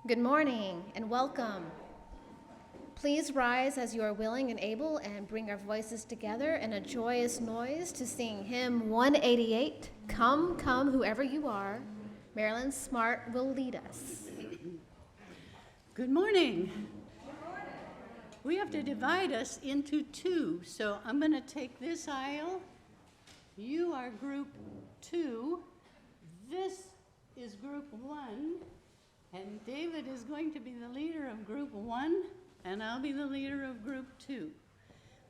Good morning and welcome. Please rise as you are willing and able and bring our voices together in a joyous noise to sing hymn 188, Come, Come, Whoever You Are. Marilyn Smart will lead us. Good morning. We have to divide us into two, so I'm going to take this aisle. You are group 2. This is group 1. And David is going to be the leader of group 1, and I'll be the leader of group 2.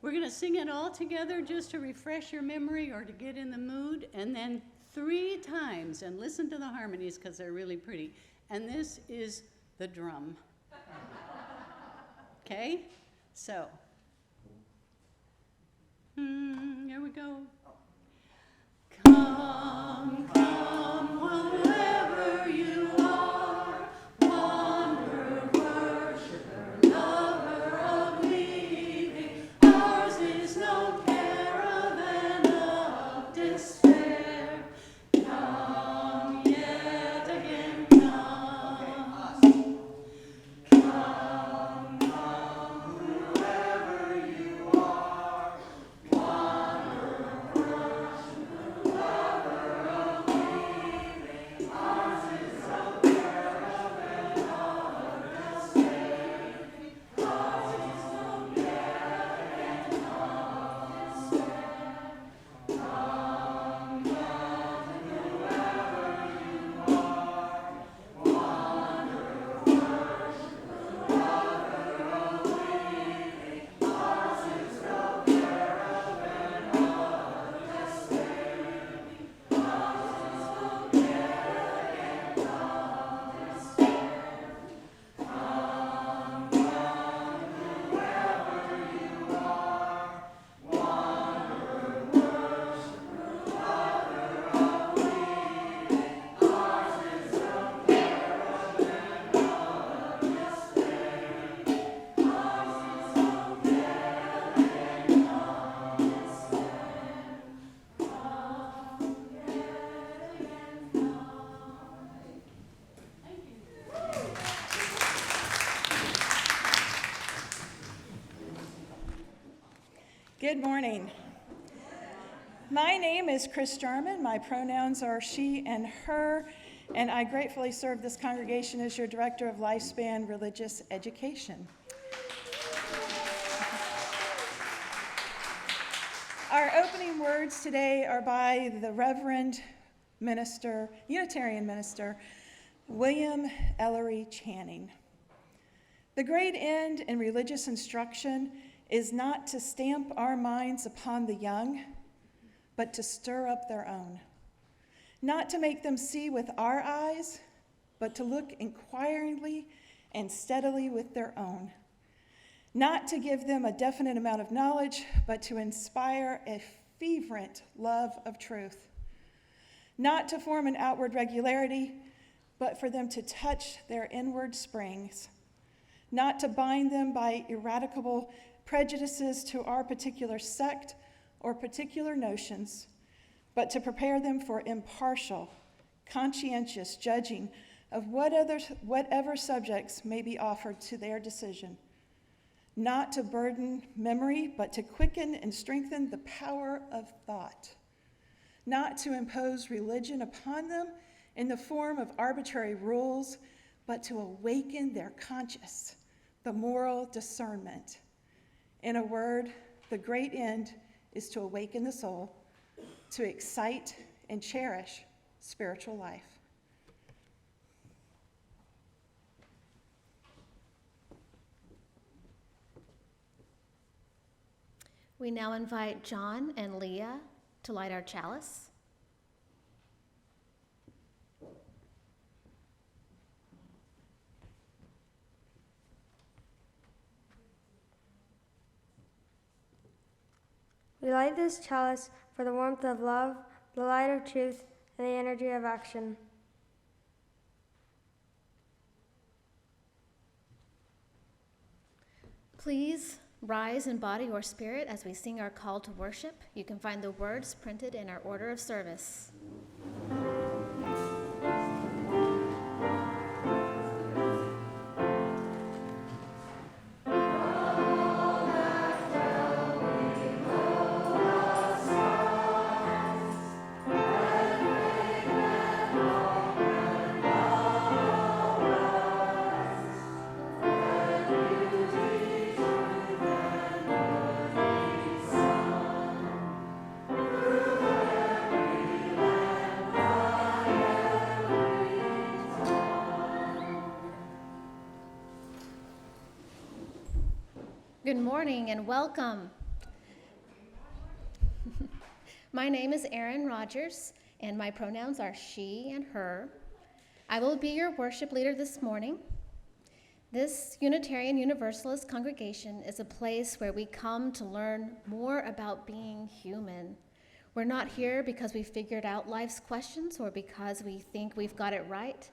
We're going to sing it all together just to refresh your memory or to get in the mood, and then 3 times, and listen to the harmonies because they're really pretty. And this is the drum. Okay? So, here we go. Come, come, wherever you are, wanderer, worshiper, lover of leaving. Ours is no caravan of despair. Come yet again, come. Come, come, whoever you are, wanderer, worshiper, lover of leaving. Ours is no caravan of despair. Ours is no caravan of despair. Come, come, whoever you are, wanderer, worshiper, lover of leaving. Ours is no caravan of despair. Ours is no caravan of despair. Come, come, whoever you are, wanderer, worshiper, lover of leaving. Ours is no caravan of despair. Ours is no caravan of despair. Come yet again, come. Thank you. Good morning. My name is Chris Jarman. My pronouns are she and her, and I gratefully serve this congregation as your Director of Lifespan Religious Education. Our opening words today are by the Reverend Minister, Unitarian Minister, William Ellery Channing. The great end in religious instruction is not to stamp our minds upon the young, but to stir up their own. Not to make them see with our eyes, but to look inquiringly and steadily with their own. Not to give them a definite amount of knowledge, but to inspire a fervent love of truth. Not to form an outward regularity, but for them to touch their inward springs. Not to bind them by ineradicable prejudices to our particular sect or particular notions, but to prepare them for impartial, conscientious judging of whatever subjects may be offered to their decision. Not to burden memory, but to quicken and strengthen the power of thought. Not to impose religion upon them in the form of arbitrary rules, but to awaken their conscience, the moral discernment. In a word, the great end is to awaken the soul, to excite and cherish spiritual life. We now invite John and Leah to light our chalice. We light this chalice for the warmth of love, the light of truth, and the energy of action. Please rise in body or spirit as we sing our call to worship. You can find the words printed in our order of service. morning and welcome. My name is Erin Rogers, and my pronouns are she and her. I will be your worship leader this morning. This Unitarian Universalist congregation is a place where we come to learn more about being human. We're not here because we figured out life's questions or because we think we've got it right.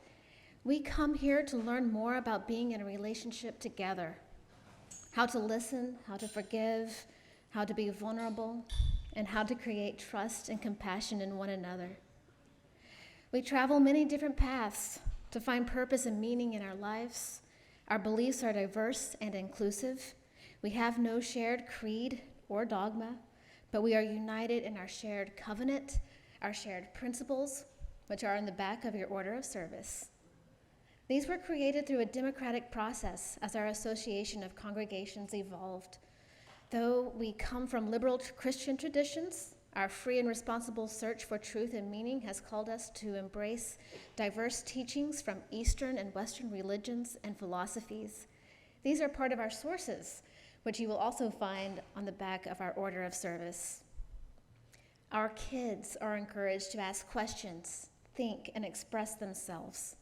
We come here to learn more about being in a relationship together. How to listen, how to forgive, how to be vulnerable, and how to create trust and compassion in one another. We travel many different paths to find purpose and meaning in our lives. Our beliefs are diverse and inclusive. We have no shared creed or dogma, but we are united in our shared covenant, our shared principles, which are in the back of your order of service. These were created through a democratic process as our association of congregations evolved. Though we come from liberal Christian traditions, our free and responsible search for truth and meaning has called us to embrace diverse teachings from Eastern and Western religions and philosophies. These are part of our sources, which you will also find on the back of our order of service. Our kids are encouraged to ask questions, think, and express themselves.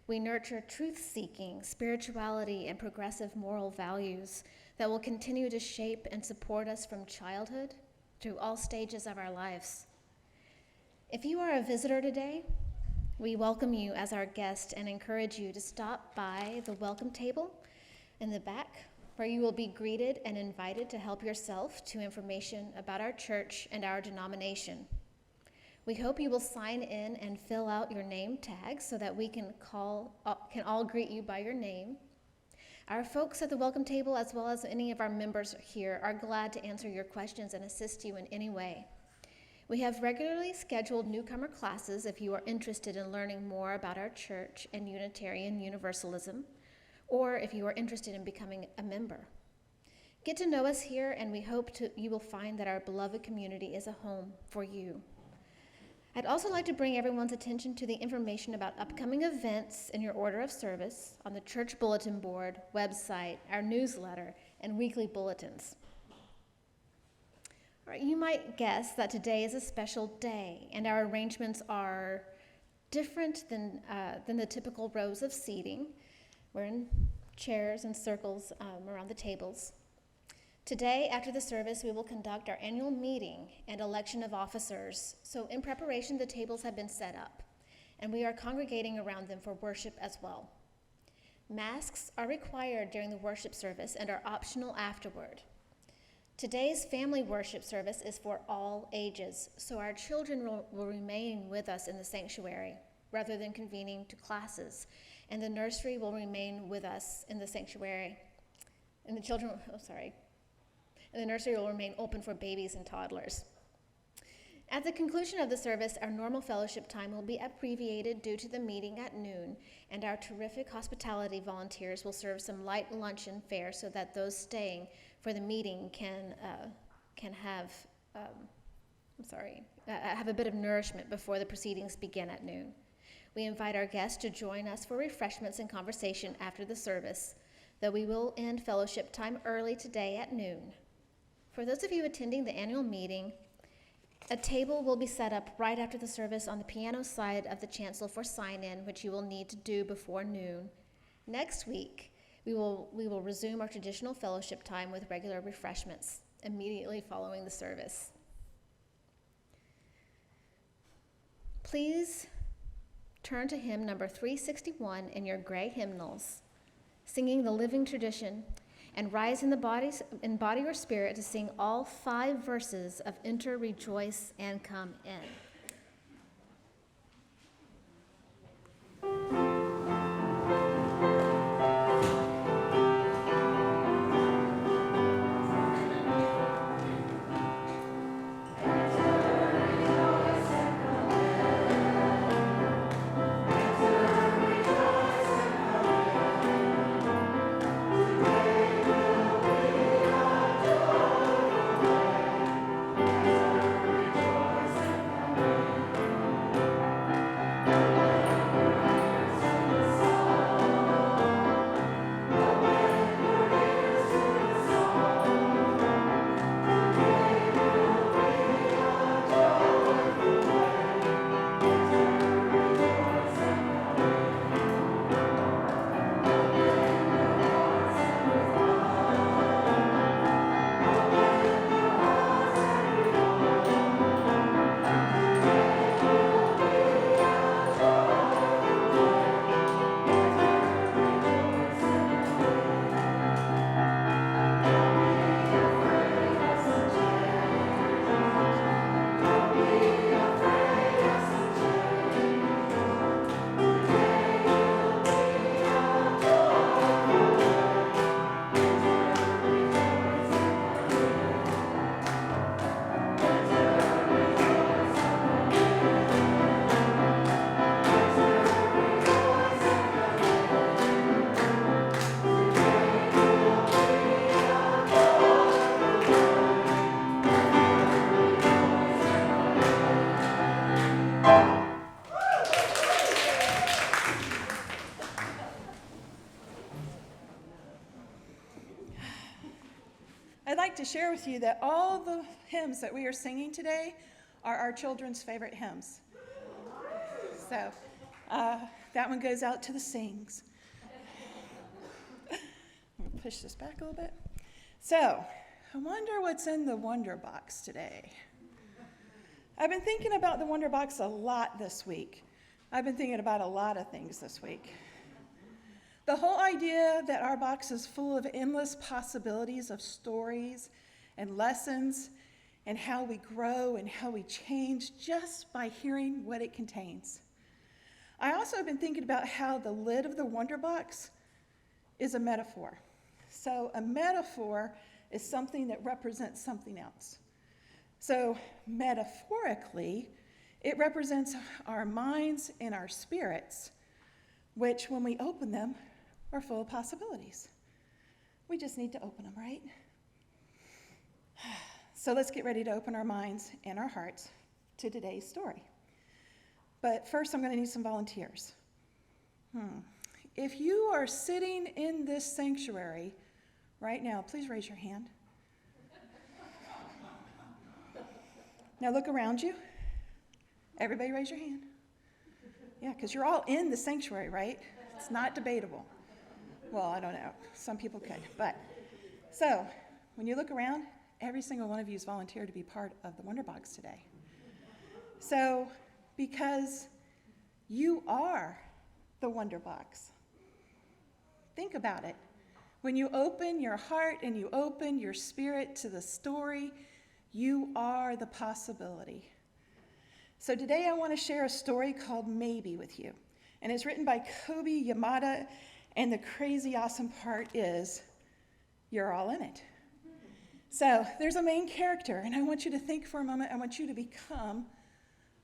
We nurture truth-seeking, spirituality, and progressive moral values that will continue to shape and support us from childhood through all stages of our lives. If you are a visitor today, we welcome you as our guest and encourage you to stop by the welcome table in the back, where you will be greeted and invited to help yourself to information about our church and our denomination. We hope you will sign in and fill out your name tag so that we can all greet you by your name. Our folks at the welcome table, as well as any of our members here, are glad to answer your questions and assist you in any way. We have regularly scheduled newcomer classes if you are interested in learning more about our church and Unitarian Universalism, or if you are interested in becoming a member. Get to know us here, and we hope you will find that our beloved community is a home for you. I'd also like to bring everyone's attention to the information about upcoming events in your order of service on the church bulletin board, website, our newsletter, and weekly bulletins. All right, you might guess that today is a special day, and our arrangements are different than the typical rows of seating. We're in chairs and circles around the tables. Today, after the service, we will conduct our annual meeting and election of officers. So in preparation, the tables have been set up, and we are congregating around them for worship as well. Masks are required during the worship service and are optional afterward. Today's family worship service is for all ages, so our children will remain with us in the sanctuary rather than convening to classes, and the nursery will remain with us in the sanctuary. And the nursery will remain open for babies and toddlers. At the conclusion of the service, our normal fellowship time will be abbreviated due to the meeting at noon, and our terrific hospitality volunteers will serve some light luncheon fare so that those staying for the meeting can have a bit of nourishment before the proceedings begin at noon. We invite our guests to join us for refreshments and conversation after the service, though we will end fellowship time early today at noon. For those of you attending the annual meeting, a table will be set up right after the service on the piano side of the chancel for sign-in, which you will need to do before noon. Next week, we will resume our traditional fellowship time with regular refreshments immediately following the service. Please turn to hymn number 361 in your gray hymnals, singing the living tradition, and rise in body or spirit to sing all 5 verses of Enter, Rejoice, and Come In. share with you that all the hymns that we are singing today are our children's favorite hymns. So that one goes out to the sings. I'm going to push this back a little bit. So I wonder what's in the Wonder Box today. I've been thinking about the Wonder Box a lot this week. I've been thinking about a lot of things this week. The whole idea that our box is full of endless possibilities of stories and lessons and how we grow and how we change just by hearing what it contains. I also have been thinking about how the lid of the Wonder Box is a metaphor. So a metaphor is something that represents something else. So metaphorically, it represents our minds and our spirits, which when we open them are full of possibilities. We just need to open them, right? So let's get ready to open our minds and our hearts to today's story. But first, I'm going to need some volunteers. If you are sitting in this sanctuary right now, please raise your hand. Now look around you. Everybody raise your hand. Yeah, because you're all in the sanctuary, right? It's not debatable. Well, I don't know. Some people could. But so when you look around, every single one of you has volunteered to be part of the Wonder Box today. So because you are the Wonder Box. Think about it. When you open your heart and you open your spirit to the story, you are the possibility. So today I want to share a story called Maybe with you. And it's written by Kobe Yamada, and the crazy awesome part is you're all in it. So there's a main character, and I want you to think for a moment. I want you to become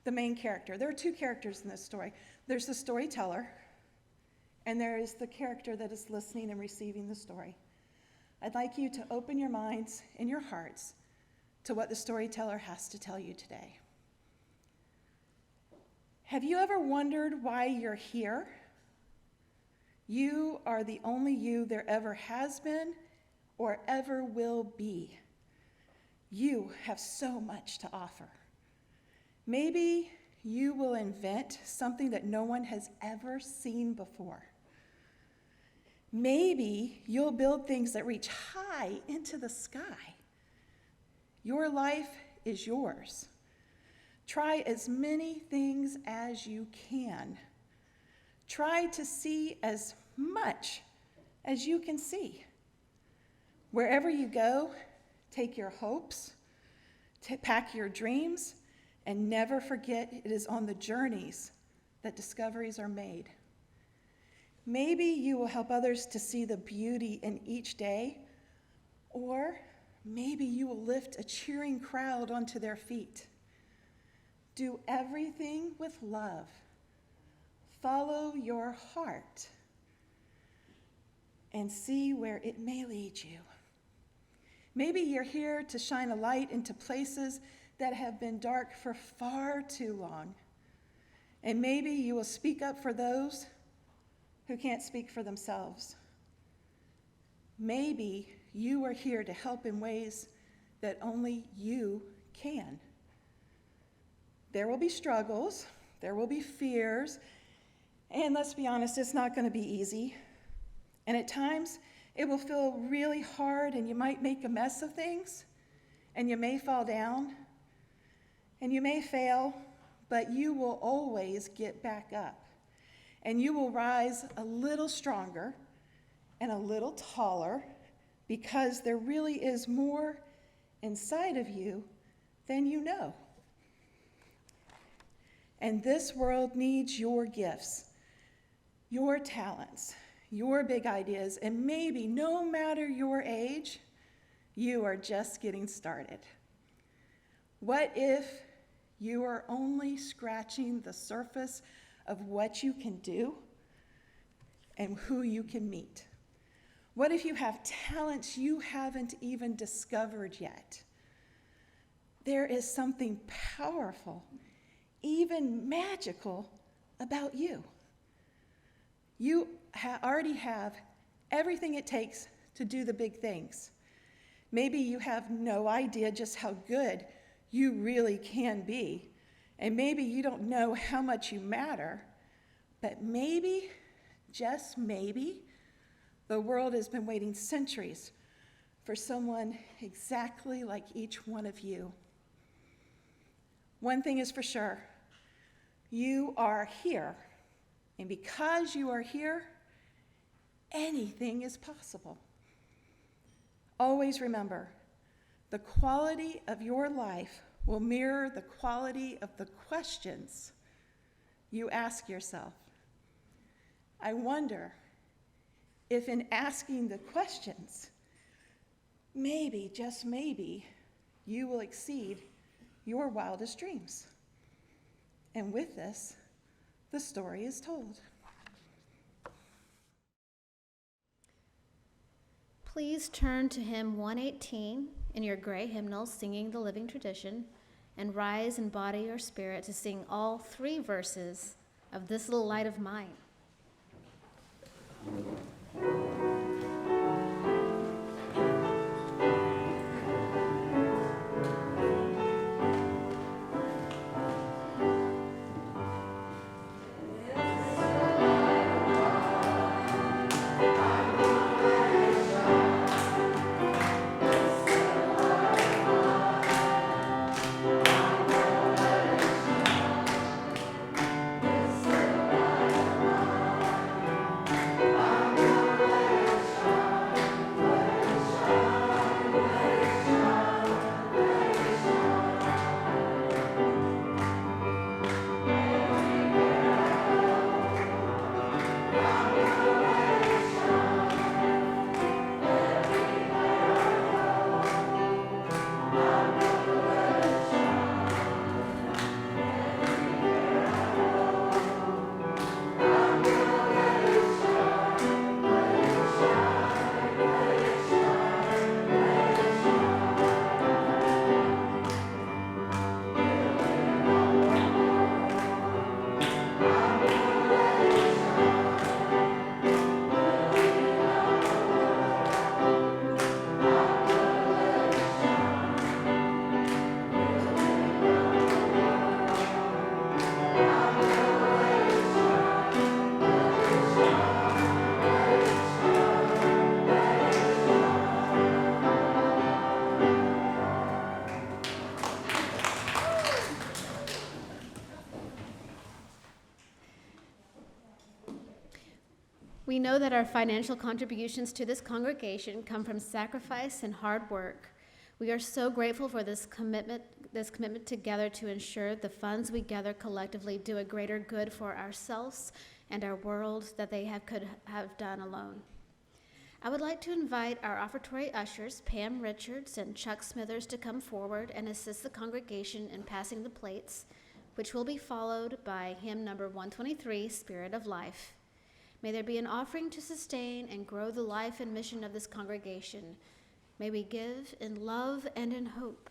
the main character. There are two characters in this story. There's the storyteller, and there is the character that is listening and receiving the story. I'd like you to open your minds and your hearts to what the storyteller has to tell you today. Have you ever wondered why you're here? You are the only you there ever has been or ever will be. You have so much to offer. Maybe you will invent something that no one has ever seen before. Maybe you'll build things that reach high into the sky. Your life is yours. Try as many things as you can. Try to see as much as you can see. Wherever you go, take your hopes, pack your dreams, and never forget it is on the journeys that discoveries are made. Maybe you will help others to see the beauty in each day, or maybe you will lift a cheering crowd onto their feet. Do everything with love. Follow your heart and see where it may lead you. Maybe you're here to shine a light into places that have been dark for far too long. And maybe you will speak up for those who can't speak for themselves. Maybe you are here to help in ways that only you can. There will be struggles, there will be fears, and let's be honest, it's not going to be easy. And at times, it will feel really hard, and you might make a mess of things, and you may fall down, and you may fail, but you will always get back up. And you will rise a little stronger and a little taller because there really is more inside of you than you know. And this world needs your gifts, your talents, your big ideas, and maybe no matter your age, you are just getting started. What if you are only scratching the surface of what you can do and who you can meet? What if you have talents you haven't even discovered yet? There is something powerful, even magical, about you. You already have everything it takes to do the big things. Maybe you have no idea just how good you really can be. And maybe you don't know how much you matter. But maybe, just maybe, the world has been waiting centuries for someone exactly like each one of you. One thing is for sure, you are here. And because you are here, anything is possible. Always remember, the quality of your life will mirror the quality of the questions you ask yourself. I wonder if in asking the questions, maybe, just maybe, you will exceed your wildest dreams. And with this, the story is told. Please turn to hymn 118 in your gray hymnal, Singing the Living Tradition, and rise in body or spirit to sing all 3 verses of This Little Light of Mine. We know that our financial contributions to this congregation come from sacrifice and hard work. We are so grateful for this commitment together to ensure the funds we gather collectively do a greater good for ourselves and our world than they could have done alone. I would like to invite our offertory ushers, Pam Richards and Chuck Smithers, to come forward and assist the congregation in passing the plates, which will be followed by hymn number 123, Spirit of Life. May there be an offering to sustain and grow the life and mission of this congregation. May we give in love and in hope.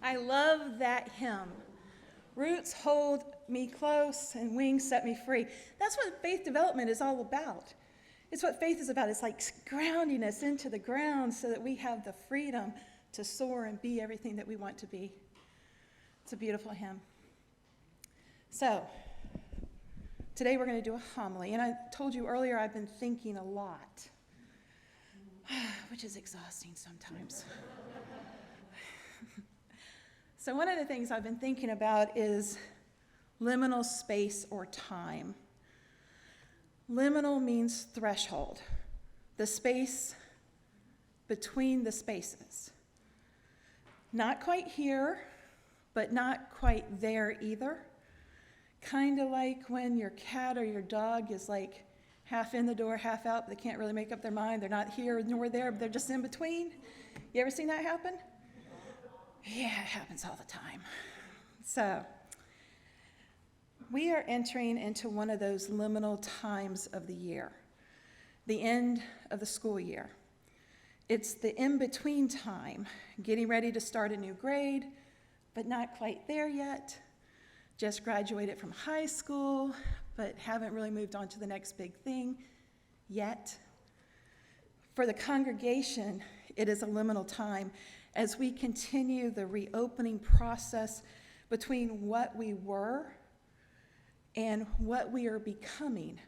I love that hymn. Roots hold me close and wings set me free. That's what faith development is all about. It's what faith is about. It's like grounding us into the ground so that we have the freedom to soar and be everything that we want to be. It's a beautiful hymn. So, today we're going to do a homily. And I told you earlier I've been thinking a lot, which is exhausting sometimes. So one of the things I've been thinking about is liminal space or time. Liminal means threshold, the space between the spaces. Not quite here, but not quite there either. Kind of like when your cat or your dog is like half in the door, half out, but they can't really make up their mind. They're not here nor there, but they're just in between. You ever seen that happen? Yeah, it happens all the time. So, we are entering into one of those liminal times of the year, the end of the school year. It's the in-between time, getting ready to start a new grade, but not quite there yet. Just graduated from high school, but haven't really moved on to the next big thing yet. For the congregation, it is a liminal time as we continue the reopening process between what we were and what we are becoming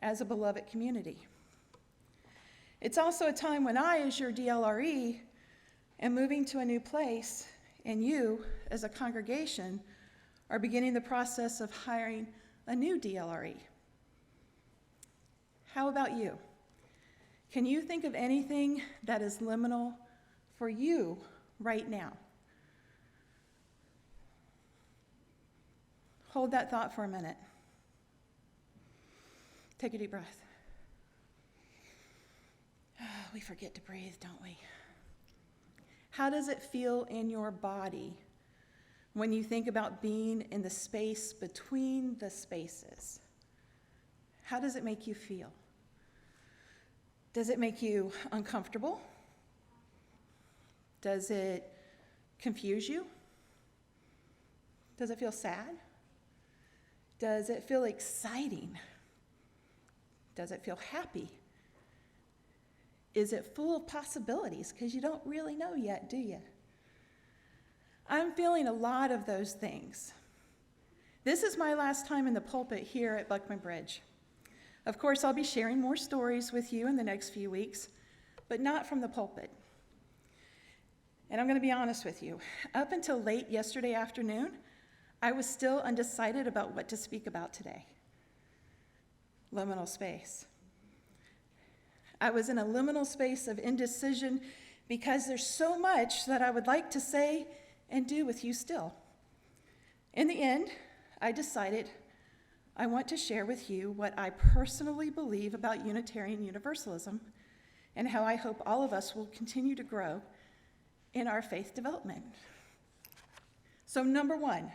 as a beloved community. It's also a time when I, as your DLRE, am moving to a new place, and you, as a congregation, are beginning the process of hiring a new DLRE. How about you? Can you think of anything that is liminal for you right now? Hold that thought for a minute. Take a deep breath. We forget to breathe, don't we? How does it feel in your body when you think about being in the space between the spaces? How does it make you feel? Does it make you uncomfortable? Does it confuse you? Does it feel sad? Does it feel exciting? Does it feel happy? Is it full of possibilities? Because you don't really know yet, do you? I'm feeling a lot of those things. This is my last time in the pulpit here at Buckman Bridge. Of course, I'll be sharing more stories with you in the next few weeks, but not from the pulpit. And I'm going to be honest with you. Up until late yesterday afternoon, I was still undecided about what to speak about today. Liminal space. I was in a liminal space of indecision because there's so much that I would like to say and do with you still. In the end, I decided I want to share with you what I personally believe about Unitarian Universalism and how I hope all of us will continue to grow in our faith development. So number one,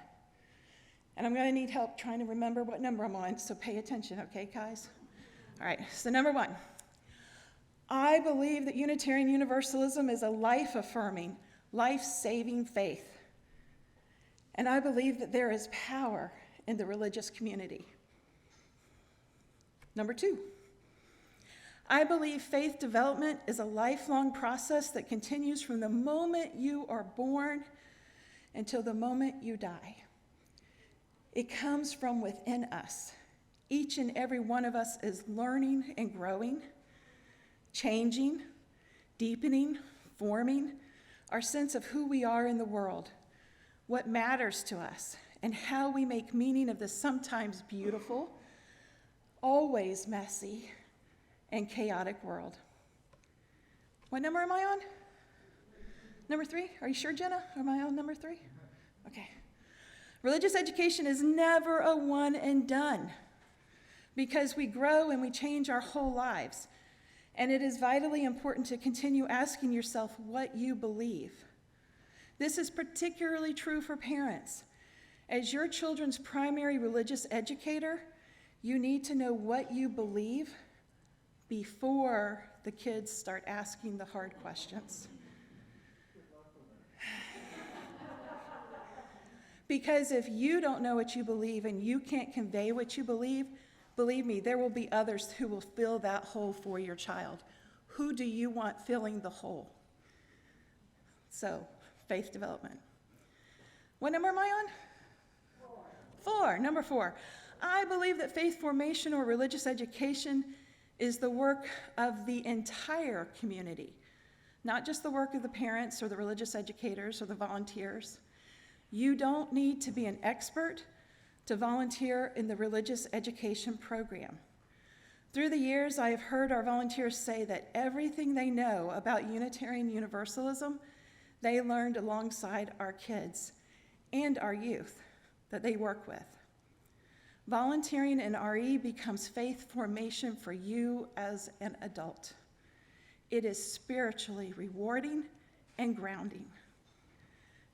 and I'm going to need help trying to remember what number I'm on, so pay attention, okay, guys? All right, so number one, I believe that Unitarian Universalism is a life-affirming, life-saving faith. And I believe that there is power in the religious community. Number two, I believe faith development is a lifelong process that continues from the moment you are born until the moment you die. It comes from within us. Each and every one of us is learning and growing, changing, deepening, forming our sense of who we are in the world, what matters to us, and how we make meaning of this sometimes beautiful, always messy, and chaotic world. What number am I on? Number 3? Are you sure, Jenna? Am I on number 3? Okay. Religious education is never a one and done because we grow and we change our whole lives. And it is vitally important to continue asking yourself what you believe. This is particularly true for parents. As your children's primary religious educator, you need to know what you believe before the kids start asking the hard questions. Because if you don't know what you believe and you can't convey what you believe me, there will be others who will fill that hole for your child. Who do you want filling the hole? So, faith development. What number am I on? 4. Number 4. I believe that faith formation or religious education is the work of the entire community, not just the work of the parents or the religious educators or the volunteers. You don't need to be an expert to volunteer in the religious education program. Through the years, I have heard our volunteers say that everything they know about Unitarian Universalism, they learned alongside our kids and our youth that they work with. Volunteering in RE becomes faith formation for you as an adult. It is spiritually rewarding and grounding.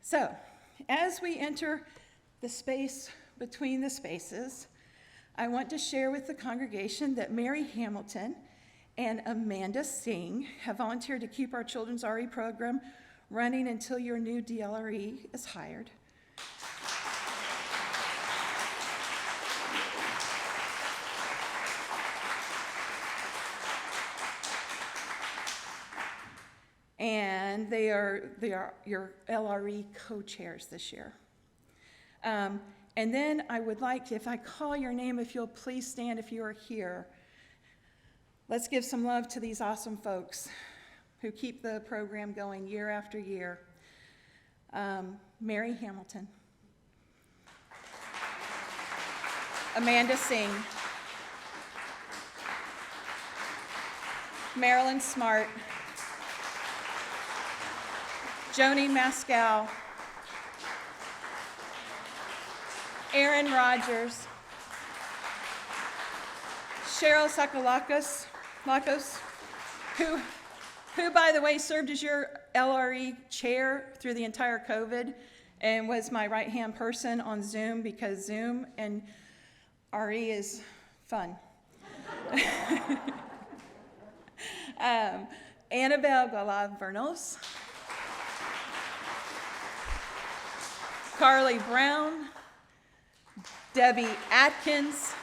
So, as we enter the space between the spaces, I want to share with the congregation that Mary Hamilton and Amanda Singh have volunteered to keep our children's RE program running until your new DLRE is hired. And they are your LRE co-chairs this year. And then I would like, if I call your name, if you'll please stand if you are here. Let's give some love to these awesome folks who keep the program going year after year. Mary Hamilton. Amanda Singh. Marilyn Smart. Joni Mascal, Erin Rogers, Cheryl Sakalakos, who, by the way, served as your LRE chair through the entire COVID and was my right-hand person on Zoom because Zoom and RE is fun. Annabelle Galavernos, Carly Brown, Debbie Atkins,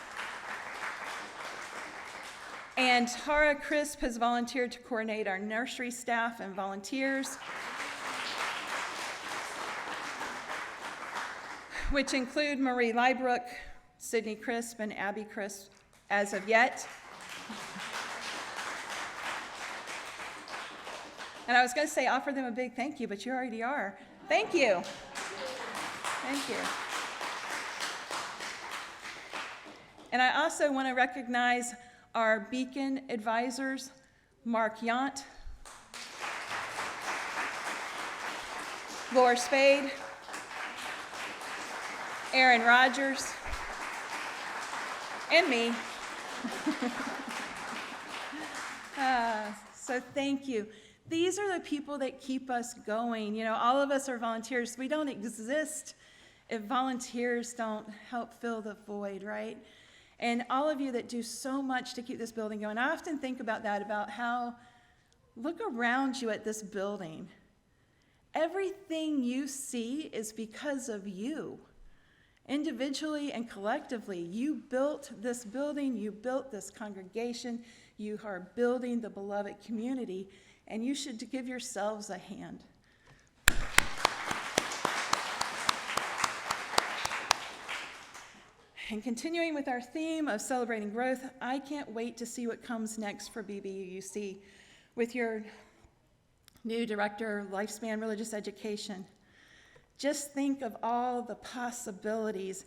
and Tara Crisp has volunteered to coordinate our nursery staff and volunteers, which include Marie Liebrook, Sydney Crisp, and Abby Crisp as of yet. And I was going to say offer them a big thank you, but you already are. Thank you. Thank you. And I also want to recognize our Beacon advisors, Mark Yant, Laura Spade, Erin Rogers, and me. So thank you. These are the people that keep us going. You know, all of us are volunteers. We don't exist if volunteers don't help fill the void, right? And all of you that do so much to keep this building going. I often think about that, about how, look around you at this building. Everything you see is because of you. Individually and collectively, you built this building, you built this congregation, you are building the beloved community, and you should give yourselves a hand. And continuing with our theme of celebrating growth, I can't wait to see what comes next for BBUUC with your new director of Lifespan Religious Education. Just think of all the possibilities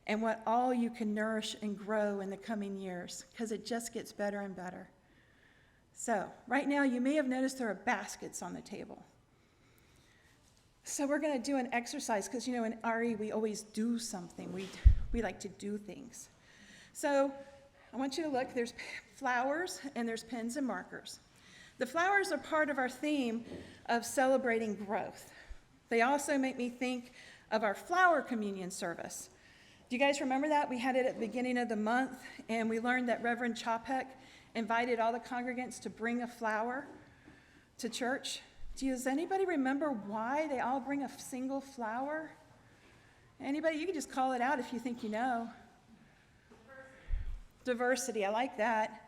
and what all you can nourish and grow in the coming years, because it just gets better and better. So, right now, you may have noticed there are baskets on the table. So we're going to do an exercise, because, you know, in RE, we always do something. We like to do things. So I want you to look. There's flowers, and there's pens and markers. The flowers are part of our theme of celebrating growth. They also make me think of our flower communion service. Do you guys remember that? We had it at the beginning of the month, and we learned that Reverend Chopek invited all the congregants to bring a flower to church. Does anybody remember why they all bring a single flower? Anybody? You can just call it out if you think you know. Diversity, I like that.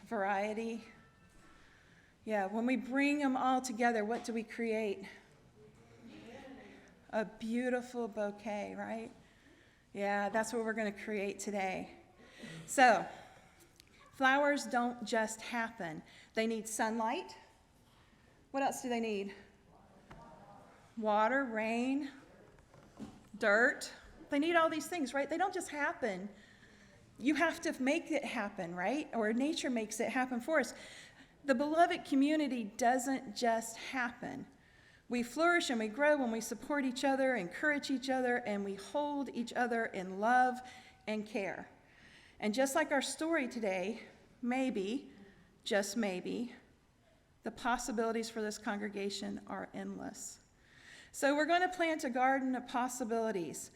Variety. Yeah, when we bring them all together, what do we create? A beautiful bouquet, right? Yeah, that's what we're going to create today. So, flowers don't just happen. They need sunlight. What else do they need? Water, rain, dirt. They need all these things, right? They don't just happen. You have to make it happen, right? Or nature makes it happen for us. The beloved community doesn't just happen. We flourish and we grow when we support each other, encourage each other, and we hold each other in love and care. And just like our story today, maybe, just maybe, the possibilities for this congregation are endless. So we're going to plant a garden of possibilities.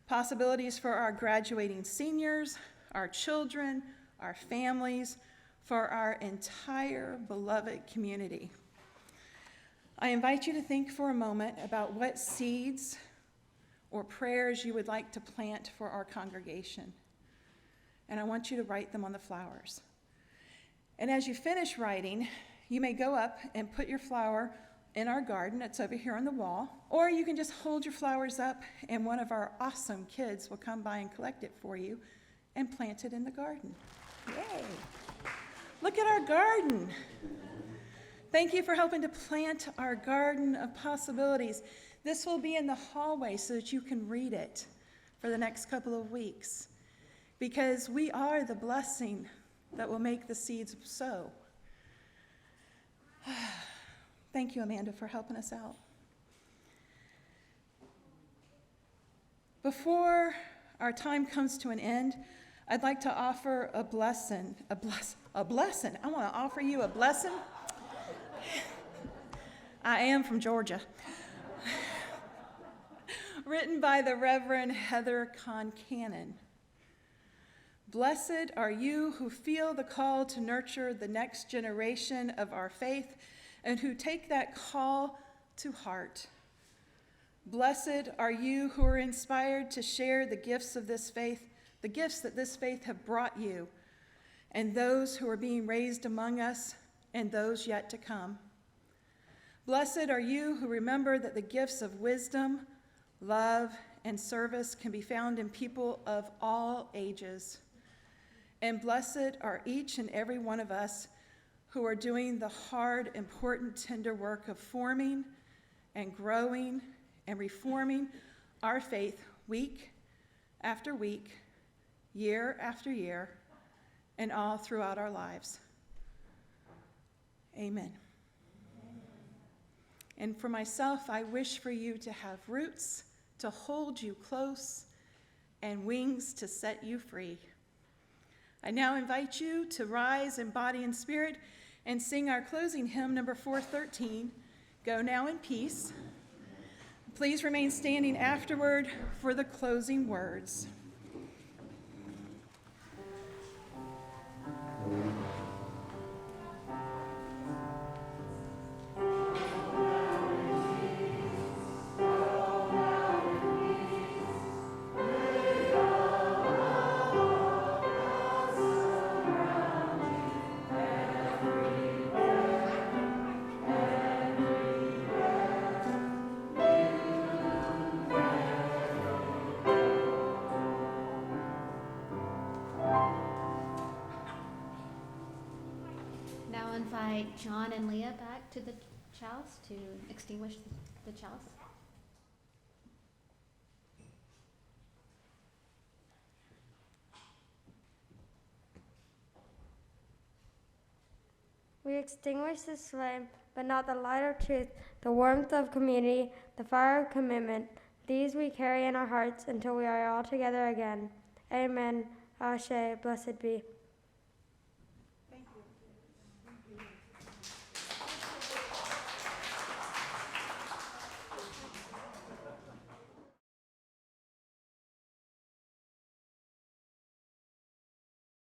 Possibilities for our graduating seniors, our children, our families, for our entire beloved community. I invite you to think for a moment about what seeds or prayers you would like to plant for our congregation. And I want you to write them on the flowers. And as you finish writing, you may go up and put your flower in our garden. It's over here on the wall. Or you can just hold your flowers up and one of our awesome kids will come by and collect it for you and plant it in the garden. Yay! Look at our garden. Thank you for helping to plant our garden of possibilities. This will be in the hallway so that you can read it for the next couple of weeks. Because we are the blessing that will make the seeds sow. Thank you, Amanda, for helping us out. Before our time comes to an end, I'd like to offer a blessing. A blessing. I want to offer you a blessing. I am from Georgia. Written by the Reverend Heather Concannon. Blessed are you who feel the call to nurture the next generation of our faith and who take that call to heart. Blessed are you who are inspired to share the gifts of this faith, the gifts that this faith have brought you, and those who are being raised among us and those yet to come. Blessed are you who remember that the gifts of wisdom, love, and service can be found in people of all ages. And blessed are each and every one of us who are doing the hard, important, tender work of forming and growing and reforming our faith week after week, year after year, and all throughout our lives. Amen. And for myself, I wish for you to have roots to hold you close and wings to set you free. I now invite you to rise in body and spirit and sing our closing hymn, number 413, Go Now in Peace. Please remain standing afterward for the closing words. Invite John and Leah back to the chalice to extinguish the chalice. We extinguish this flame, but not the light of truth, the warmth of community, the fire of commitment. These we carry in our hearts until we are all together again. Amen. Ashe, blessed be.